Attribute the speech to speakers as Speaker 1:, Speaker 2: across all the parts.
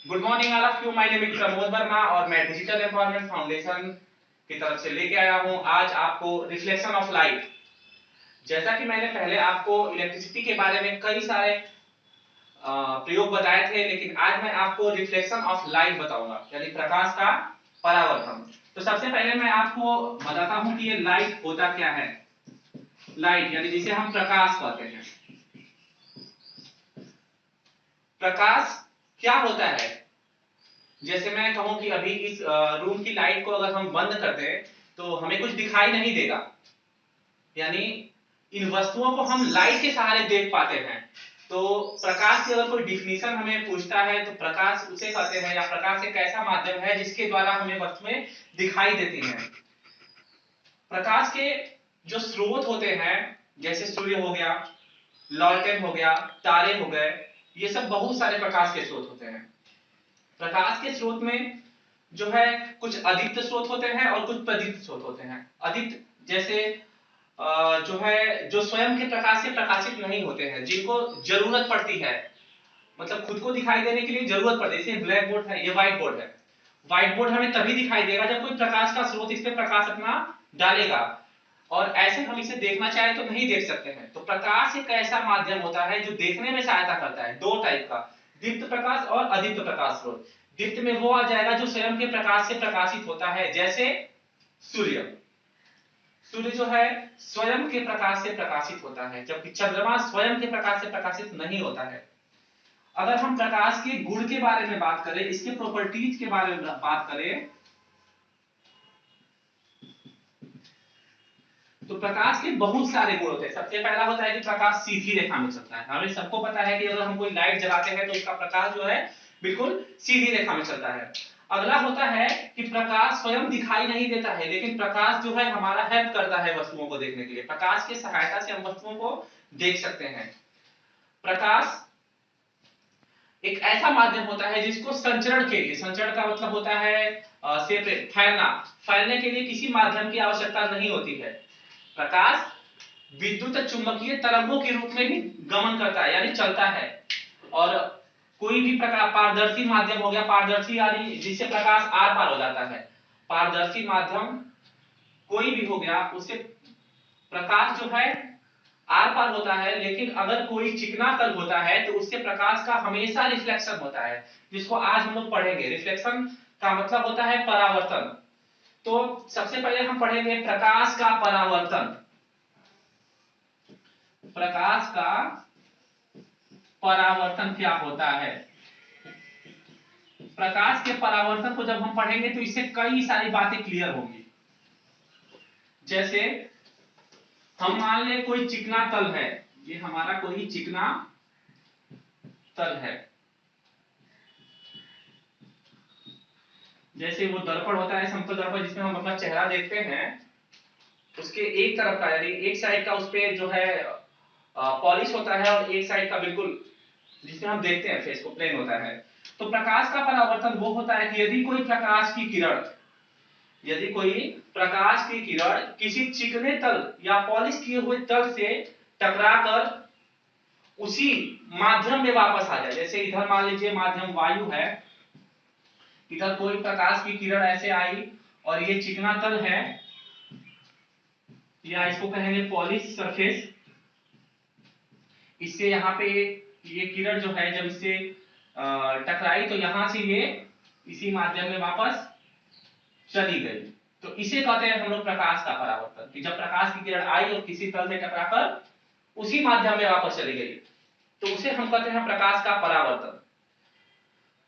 Speaker 1: Good morning all of you. My name is Pramod Verma और मैं digital empowerment foundation की तरफ से लेके आया हूं आज आपको रिफ्लेक्शन ऑफ लाइट। जैसा कि मैंने पहले आपको इलेक्ट्रिसिटी के बारे में कई सारे प्रयोग बताए थे, लेकिन आज मैं आपको रिफ्लेक्शन ऑफ लाइट बताऊंगा, यानी प्रकाश का परावर्तन। तो सबसे पहले मैं आपको बताता हूं कि ये लाइट होता क्या है। लाइट यानी जिसे हम प्रकाश कहते हैं। प्रकाश क्या होता है? जैसे मैं कहूं कि अभी इस रूम की लाइट को अगर हम बंद कर दें तो हमें कुछ दिखाई नहीं देगा, यानी इन वस्तुओं को हम लाइट के सहारे देख पाते हैं। तो प्रकाश की अगर कोई डिफिनीशन हमें पूछता है तो प्रकाश उसे कहते हैं, या प्रकाश एक ऐसा माध्यम है जिसके द्वारा हमें वस्तुएं दिखाई देती हैं। प्रकाश के जो स्रोत होते हैं, जैसे सूर्य हो गया, लॉलटेन हो गया, तारे हो गए, ये सब बहुत सारे प्रकाश के स्रोत होते हैं। प्रकाश के स्रोत में जो है कुछ अदीप्त स्रोत होते हैं और कुछ प्रदीप्त स्रोत होते हैं। अदीप्त जैसे जो है जो स्वयं के प्रकाश से प्रकाशित नहीं होते हैं, जिनको जरूरत पड़ती है, मतलब खुद को दिखाई देने के लिए जरूरत पड़ती है। जैसे ब्लैक बोर्ड है, ये व्हाइट बोर्ड है। व्हाइट बोर्ड हमें तभी दिखाई देगा जब कोई प्रकाश का स्रोत इस पे प्रकाश अपना डालेगा, और ऐसे हम इसे देखना चाहे तो नहीं देख सकते हैं। तो प्रकाश एक ऐसा माध्यम होता है जो देखने में सहायता करता है। दो टाइप का, दीप्त प्रकाश और अदीप्त प्रकाश स्रोत। दीप्त में वो आ जाएगा जो स्वयं के प्रकाश से प्रकाशित होता है, जैसे सूर्य। सूर्य जो है स्वयं के प्रकाश से प्रकाशित होता है, जबकि चंद्रमा स्वयं के प्रकाश से प्रकाशित नहीं होता है। अगर हम प्रकाश के गुण के बारे में बात करें, इसके प्रॉपर्टीज के बारे में बात करें, तो प्रकाश के बहुत सारे गुण होते हैं। सबसे पहला होता है कि प्रकाश सीधी रेखा में चलता है। हमें सबको पता है कि अगर हम कोई लाइट जलाते हैं तो उसका प्रकाश जो है बिल्कुल सीधी रेखा में चलता है। अगला होता है कि प्रकाश स्वयं दिखाई नहीं देता है, लेकिन प्रकाश जो है हमारा हेल्प करता है वस्तुओं को देखने के लिए। प्रकाश की सहायता से हम वस्तुओं को देख सकते हैं। प्रकाश एक ऐसा माध्यम होता है जिसको संचरण के लिए, संचरण का मतलब होता है सेपरेट, फैलना, फैलने के लिए किसी माध्यम की आवश्यकता नहीं होती है। प्रकाश विद्युत चुंबकीय तरंगों के रूप में भी गमन करता है, यानी चलता है। और कोई भी प्रकार पारदर्शी माध्यम हो गया, पारदर्शी यानी जिससे प्रकाश आर पार हो जाता है। पारदर्शी माध्यम कोई भी हो गया, उससे प्रकाश जो है आर पार होता है। लेकिन अगर कोई चिकना तल होता है तो उससे प्रकाश का हमेशा रिफ्लेक्शन होता है, जिसको आज हम लोग पढ़ेंगे। रिफ्लेक्शन का मतलब होता है परावर्तन। तो सबसे पहले हम पढ़ेंगे प्रकाश का परावर्तन। प्रकाश का परावर्तन क्या होता है? प्रकाश के परावर्तन को जब हम पढ़ेंगे तो इससे कई सारी बातें क्लियर होंगी। जैसे हम मान ले कोई चिकना तल है, ये हमारा कोई चिकना तल है। जैसे वो दर्पण होता है, समतल दर्पण, जिसमें हम अपना चेहरा देखते हैं, उसके एक तरफ का यानी एक साइड का उस पे जो है पॉलिश होता है, और एक साइड का बिल्कुल जिसमें हम देखते हैं फेस को प्लेन होता है। तो प्रकाश का परावर्तन वो होता है कि यदि कोई प्रकाश की किरण, यदि कोई प्रकाश की किरण किसी चिकने तल या पॉलिश किए हुए तल से टकराकर उसी माध्यम में वापस आ जाए। जैसे इधर मान लीजिए माध्यम वायु है, इधर कोई प्रकाश की किरण ऐसे आई और ये चिकना तल है, या इसको कहेंगे पॉलिश सरफेस। इससे यहाँ पे ये किरण जो है जब इससे टकराई तो यहां से ये इसी माध्यम में वापस चली गई। तो इसे कहते हैं हम लोग प्रकाश का परावर्तन, कि जब प्रकाश की किरण आई और किसी तल से टकराकर उसी माध्यम में वापस चली गई, तो उसे हम कहते हैं प्रकाश का परावर्तन।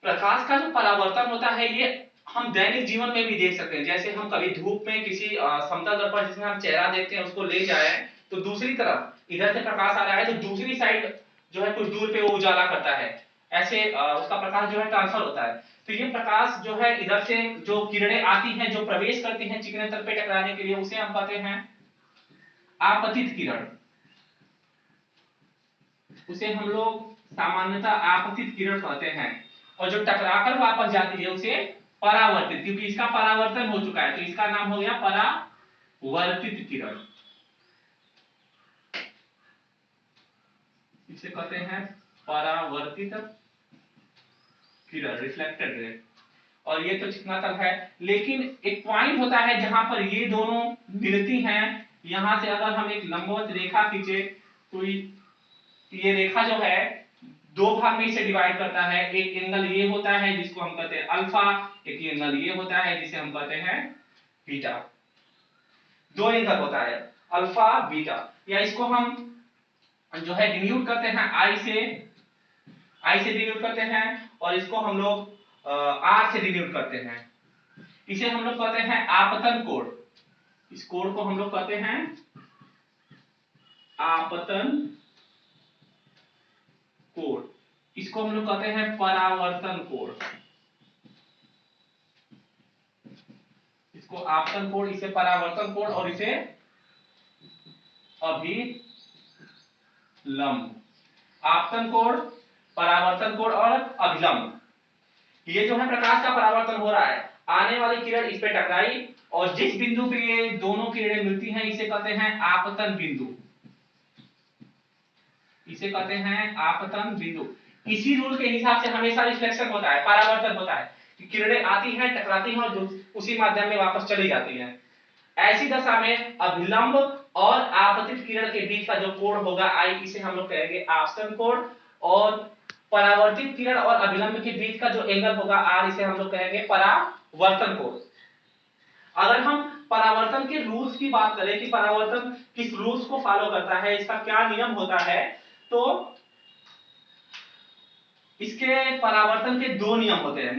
Speaker 1: प्रकाश का जो परावर्तन होता है ये हम दैनिक जीवन में भी देख सकते हैं। जैसे हम कभी धूप में किसी समतल दर्पण जिसमें हम चेहरा देखते हैं उसको ले जाए, तो दूसरी तरफ इधर से प्रकाश आ रहा है तो दूसरी साइड जो है कुछ दूर पे वो उजाला करता है, ऐसे उसका प्रकाश जो है ट्रांसफर होता है। तो ये प्रकाश जो है इधर से जो किरणें आती हैं, जो प्रवेश करती हैं चिकने तल पे टकराने के लिए, उसे हम कहते हैं आपतित किरण। उसे हम लोग सामान्यतः आपतित किरण कहते हैं। और जो टकराकर वापस जाती है उसे परावर्तित, क्योंकि इसका परावर्तन हो चुका है तो इसका नाम हो गया परावर्तित किरण। इसे कहते हैं परावर्तित किरण, रिफ्लेक्टेड रे। और ये तो चिकना तल है, लेकिन एक पॉइंट होता है जहां पर ये दोनों मिलती हैं। यहां से अगर हम एक लंबवत रेखा खींचे तो ये रेखा जो है दो भाग में इसे डिवाइड करता है। एक एंगल ये होता है जिसको हम कहते हैं अल्फा, एक एंगल ये होता है जिसे हम कहते हैं बीटा। दो एंगल होता है अल्फा बीटा, या इसको हम जो है डिनोट करते हैं आई से डिनोट करते हैं, और इसको हम लोग आर से डिनोट करते हैं। इसे हम लोग कहते हैं आपतन कोण। इस कोण को हम लोग कहते हैं आपतन कोण। इसको हम लोग कहते हैं परावर्तन कोण। इसको आपतन कोण, इसे परावर्तन कोण, और इसे अभिलंब। आपतन कोण, परावर्तन कोण और अभिलंब। ये जो है प्रकाश का परावर्तन हो रहा है, आने वाली किरण इस पे टकराई और जिस बिंदु पे ये दोनों किरणें मिलती हैं इसे कहते हैं आपतन बिंदु। इसे कहते हैं आपतन बिंदु। इसी रूल के हिसाब से हमेशा रिफ्लेक्शन होता है, परावर्तन होता है कि किरणें आती हैं, टकराती हैं और उसी माध्यम में वापस चली जाती हैं। ऐसी दशा में अभिलंब और आपतित किरण के बीच का जो कोण होगा आई, इसे हम लोग कहेंगे आपतन कोण, और परावर्तित किरण और अभिलंब के बीच का जो एंगल होगा आर, इसे हम लोग कहेंगे परावर्तन कोण। अगर हम परावर्तन के रूल्स की बात करें कि परावर्तन किस रूल्स को फॉलो करता है, इसका क्या नियम होता है, तो इसके परावर्तन के दो नियम होते हैं।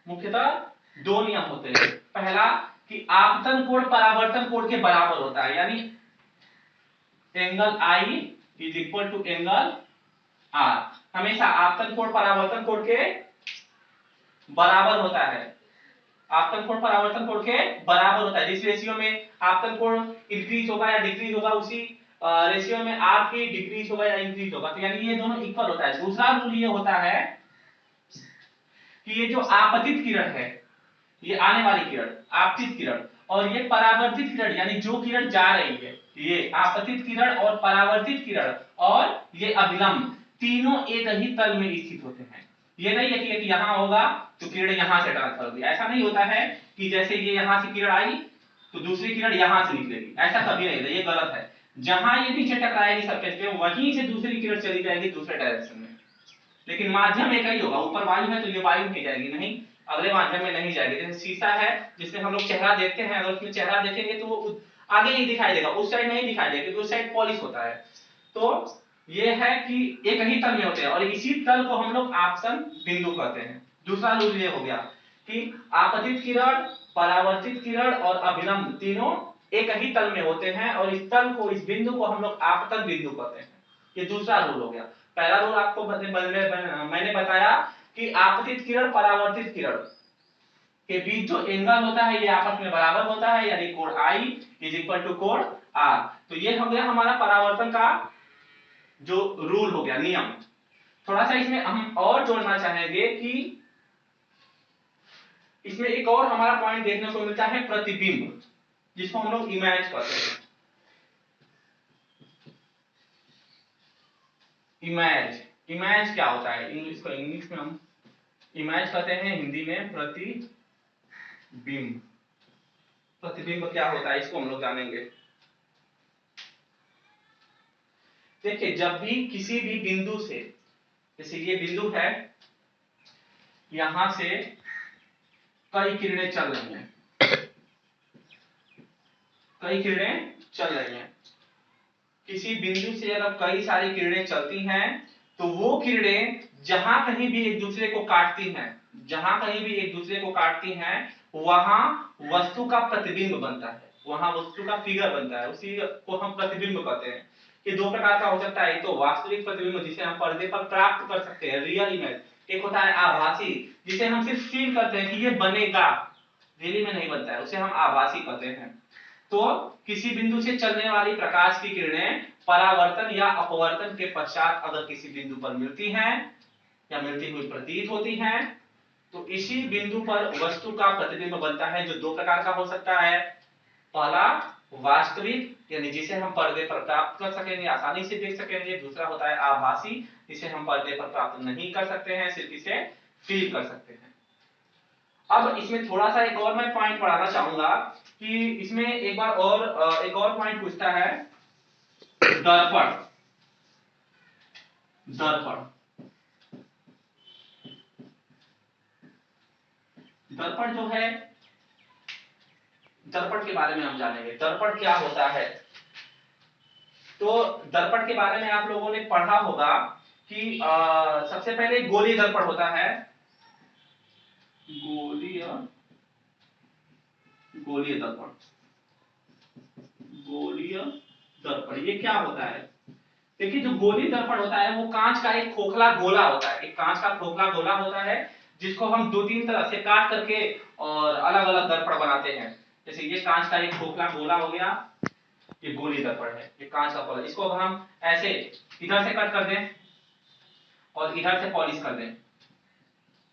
Speaker 1: मुख्यतः दो नियम होते हैं। पहला कि आपतन कोण परावर्तन कोण के बराबर होता है, यानी angle I is equal to angle R. हमेशा आपतन कोण परावर्तन कोण के बराबर होता है। आपतन कोण परावर्तन कोण के बराबर होता है। जिस रेशियो में आपतन कोण इंक्रीज होगा या डिक्रीज होगा, उसी रेशियो में आर की डिक्रीज होगा या इंक्रीज होगा, तो यानी ये दोनों इक्वल होता है। दूसरा रूल ये होता है कि ये जो आपतित किरण है, ये आने वाली किरण आपतित किरण, और ये परावर्तित किरण यानी जो किरण जा रही है, ये आपतित किरण और परावर्तित किरण और ये अभिलंब तीनों एक ही तल में स्थित होते हैं। ये नहीं है कि यहां होगा तो किरण यहां से ट्रांसफर होगी, ऐसा नहीं होता है कि जैसे ये यहां से किरण आई तो दूसरी किरण यहां से निकलेगी, ऐसा कभी नहीं होता, ये गलत है। जहां ये नीचे टकराएगी सरफेस पे, वहीं से दूसरी किरण चली जाएगी दूसरे डायरेक्शन में, लेकिन माध्यम एक ही होगा। ऊपर वायु है तो ये वायु नहीं जाएगी, नहीं, अगले माध्यम में नहीं जाएगी। जैसे शीशा है जिसमें हम लोग चेहरा देखते हैं, अगर उसमें चेहरा देखेंगे तो वो आगे ही दिखाई देगा, उस साइड नहीं दिखाई देगा क्योंकि उस साइड पॉलिश होता है। तो ये है कि एक ही तल में होते हैं और इसी तल को हम लोग आपतन बिंदु कहते हैं। दूसरा रूल ये हो गया कि आपतित किरण, परावर्तित किरण और अभिलंब तीनों एक ही तल में होते हैं और इस तल को, इस बिंदु को हम लोग आपतन बिंदु कहते हैं। ये दूसरा रूल हो गया। पहला रूल आपको मैंने बताया कि आपतित किरण परावर्तित किरण के बीच जो एंगल होता है ये आपस में बराबर होता है, यानी कोण I इज इक्वल टू कोण R। तो ये हो गया हमारा परावर्तन का जो रूल हो गया, नियम। थोड़ा सा इसमें हम और जोड़ना चाहेंगे कि इसमें एक और हमारा पॉइंट देखने को मिलता है प्रतिबिंब, जिसको हम लोग इमेज कहते हैं। इमेज क्या होता है, इसको इंग्लिश में हम इमेज कहते हैं, हिंदी में प्रतिबिंब। प्रतिबिंब क्या होता है इसको हम लोग जानेंगे। देखिए, जब भी किसी भी बिंदु से, जैसे ये बिंदु है, यहां से कई किरणें चल रही हैं, कई किरणें चल रही हैं। किसी बिंदु से अगर कई सारी किरणें चलती हैं तो वो किरणें जहां कहीं भी एक दूसरे को काटती हैं, जहां कहीं भी एक दूसरे को काटती हैं, वहां वस्तु का प्रतिबिंब बनता है, वहां वस्तु का फिगर बनता है, उसी को हम प्रतिबिंब कहते हैं। ये दो प्रकार का हो सकता है, तो वास्तविक प्रतिबिंब जिसे हम पर्दे पर प्राप्त कर सकते हैं, रियल इमेज। एक होता है आभासी, जिसे हम सिर्फ फील करते हैं कि ये बनेगा, रियली में नहीं बनता है, उसे हम आभासी कहते हैं। तो किसी बिंदु से चलने वाली प्रकाश की किरणें परावर्तन या अपवर्तन के पश्चात अगर किसी बिंदु पर मिलती हैं या मिलती हुई प्रतीत होती हैं, तो इसी बिंदु पर वस्तु का प्रतिबिंब बनता है, जो दो प्रकार का हो सकता है। पहला वास्तविक, यानी जिसे हम पर्दे पर प्राप्त कर सकेंगे, आसानी से देख सकेंगे। दूसरा होता है आभासी, जिसे हम पर्दे पर प्राप्त नहीं कर सकते हैं, सिर्फ इसे फील कर सकते हैं। अब इसमें थोड़ा सा एक और मैं पॉइंट पढ़ाना चाहूंगा कि इसमें एक बार और एक और पॉइंट पूछता है, दर्पण। दर्पण दर्पण जो है, दर्पण के बारे में हम जानेंगे, दर्पण क्या होता है। तो दर्पण के बारे में आप लोगों ने पढ़ा होगा कि सबसे पहले गोलीय दर्पण होता है, गोलीय गोलीय दर्पण। गोलीय दर्पण ये क्या होता है? देखिए, जो गोलीय दर्पण होता है वो कांच का एक खोखला गोला होता है, एक कांच का खोखला गोला होता है जिसको हम दो तीन तरह से काट करके और अलग अलग दर्पण बनाते हैं। जैसे ये कांच का एक खोखला गोला हो गया, ये गोलीय दर्पण है, ये कांच का गोला। इसको अगर हम ऐसे इधर से कट कर दें और इधर से पॉलिश कर दें,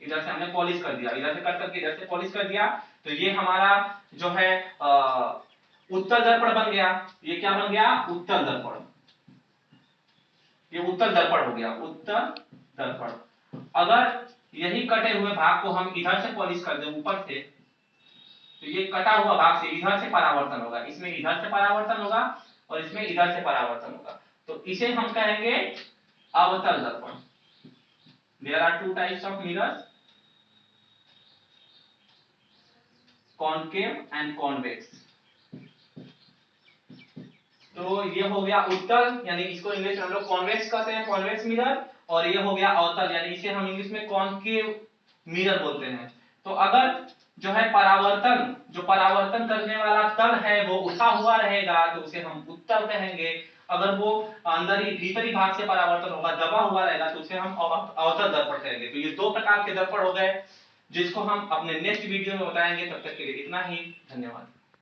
Speaker 1: इधर से हमने पॉलिश कर दिया, इधर से कट करके इधर से पॉलिश कर दिया, तो ये हमारा जो है उत्तल दर्पण बन गया। ये क्या बन गया? उत्तल दर्पण। ये उत्तल दर्पण हो गया, उत्तल दर्पण। अगर यही कटे हुए भाग को हम इधर से पॉलिश कर दें ऊपर से, तो ये कटा हुआ भाग से इधर से परावर्तन होगा, इसमें इधर से परावर्तन होगा और इसमें इधर से परावर्तन होगा, तो इसे हम कहेंगे अवतल दर्पण। There are two types of mirrors, concave and convex. तो ये हो गया उत्तल, यानी इसको इंग्लिश में हम लोग कॉन्वेक्स कहते हैं, कॉन्वेक्स मिरर। और ये हो गया अवतल, यानी इसे हम इंग्लिश में कॉनकेव मिरर बोलते हैं। तो अगर जो है परावर्तन, जो परावर्तन करने वाला तल है वो उठा हुआ रहेगा तो उसे हम उत्तल कहेंगे। अगर वो अंदर ही भीतरी भाग से परावर्तन होगा, दबा हुआ रहेगा, तो उसे हम अवतल दर्पण कहेंगे। तो ये दो प्रकार के दर्पण हो गए जिसको हम अपने नेक्स्ट वीडियो में बताएंगे। तब तक के लिए इतना ही, धन्यवाद।